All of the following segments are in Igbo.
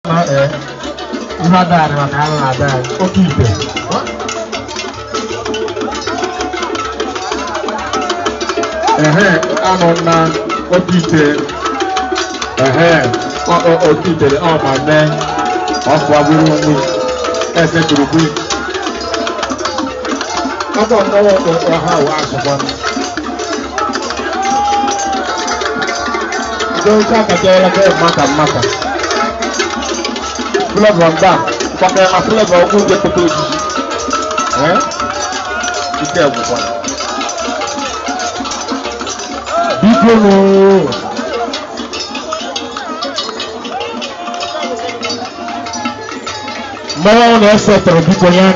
Iba dari makanan ada. Oke itu. Anona oke itu. Oke itu. Mana? Aku aburu ni. Ese kurubu. Apa kau hawa sepan? Don't talk again makan. Flag wanda, pakai flag aku je betul. Kita buat. Dikono. Mau nasi terbukanya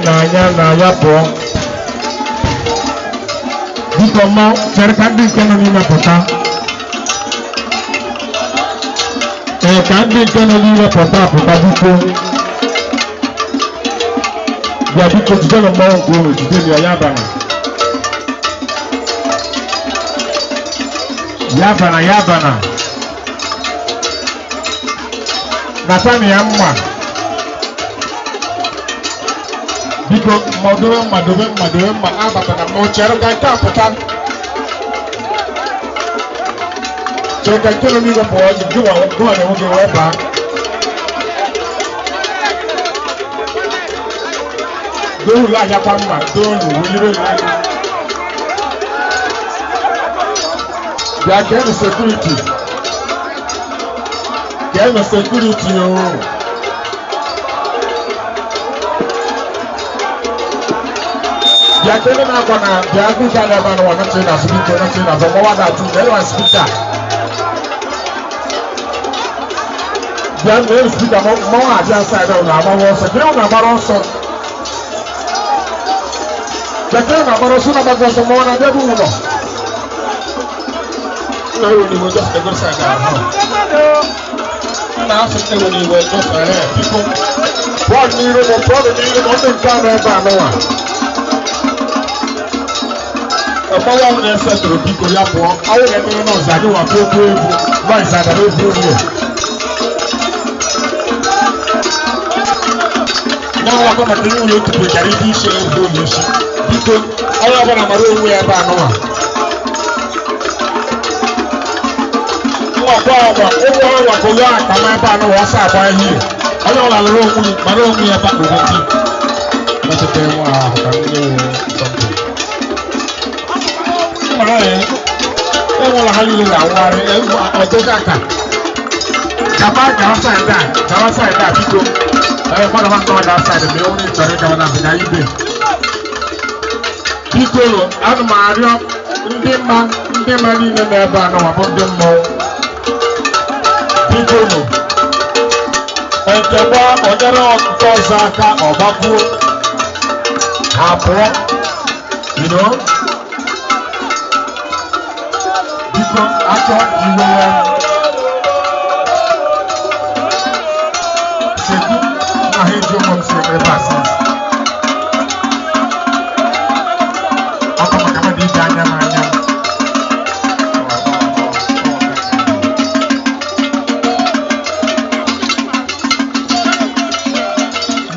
nanya po. Diko mau carikan di kanan ini apa? Kandi kana liwa papa buko ya buko jana mawo go jideli yabana natani amma biko madobe abata na mo chero ka ta potan so ka kelo ni go boy duwa ne mo go ba do la ya pa ma do lu wili ya get security o ya tele na kona ya ku ka na ba no na tena speaker na tena so mo wa da tu le wa speaker ya no speaker mo wa ja side na ba wo so kire na ba ro so ya kire na ba ro so na ba so mo na de bu mo no ni mo just the good side na so ke ni we just people what ni ro mo don ka na ba no wa ọ̀pọ̀lọpọ̀ ọ̀hún ẹ̀sẹ̀ tòrò bí kò yá pọ̀ àwọn ẹ̀mí náà ṣàdé wà fún ogún ewu wọ́n ìṣàdàlẹ̀ ojú omi ẹ̀. náà wọ́n kọ́ màtí nínú ètò ìjàrí bí ṣe ewu omi ṣe bíkó ọlọ́pàá náà màdó owó ẹ̀ bá àná wà. wọ́n kọ́ ọ̀bà owó ọ̀wà kò yọ àpamọ́ ẹ̀ bá àná wọ́n sábà ẹ̀yẹ ọlọ́wọ́ làlọ́ màdó owó ẹ̀ bá òwò tí. wọ́n ti tẹ́ wọn àkàndínlẹ̀ ìtọ́jú. Ẹ̀wọ̀n làhálì lè làwọn ọjọ́ kàkà. Kàwá sáìdá bíkó. Fọ́nà máa ń kọ́ ọ̀dà sáìdá mi ó ní ìtọ́rí kan náà bìnrin ayé bẹ̀. Bíkó anụ m arịọ ndị mma niile n'ebe a nọwa bụ ndị mmọnwụ. Bíkó nụ. Ekegba ọdịrị ọtụtụ ọzọ aka ọgbakwuo. Abụọ. After you were second, I hate your mom's passes. Apa macam di janya mana?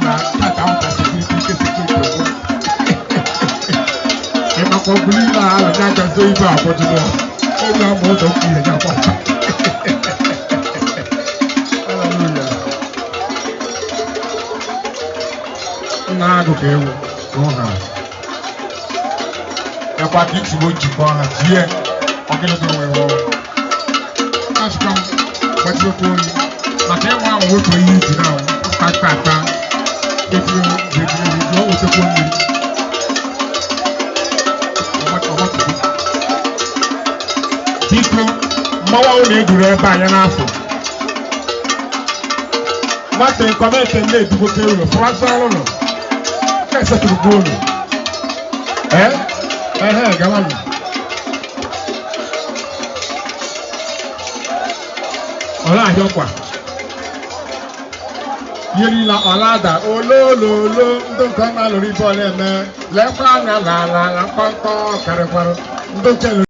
Nah, tak tahu security. Emang kau beli lah, jangan tu iba apa tu. Ella molto qui già qua. Alleluia. Nago che buona. E qua ti ci vuoi ci buona, tie. O che lo devo. Aspetta, faccio tu. Ma che ma vuoi tu io no? Aspetta. E tu devi o te puoi. Biko mmawa ụlọ eduru ebe anya n'afọ nwata nkọmete na-edugote ụlọ fọwasara ụlọ na-esetụrụ ụlọ gawa nụ ọla ahịọkwa yirila ọlada olololo ndị nke ọ na-alụrụ ibe ọ na-eme lekwa anya na mkpọmkpọ karịkwara ndị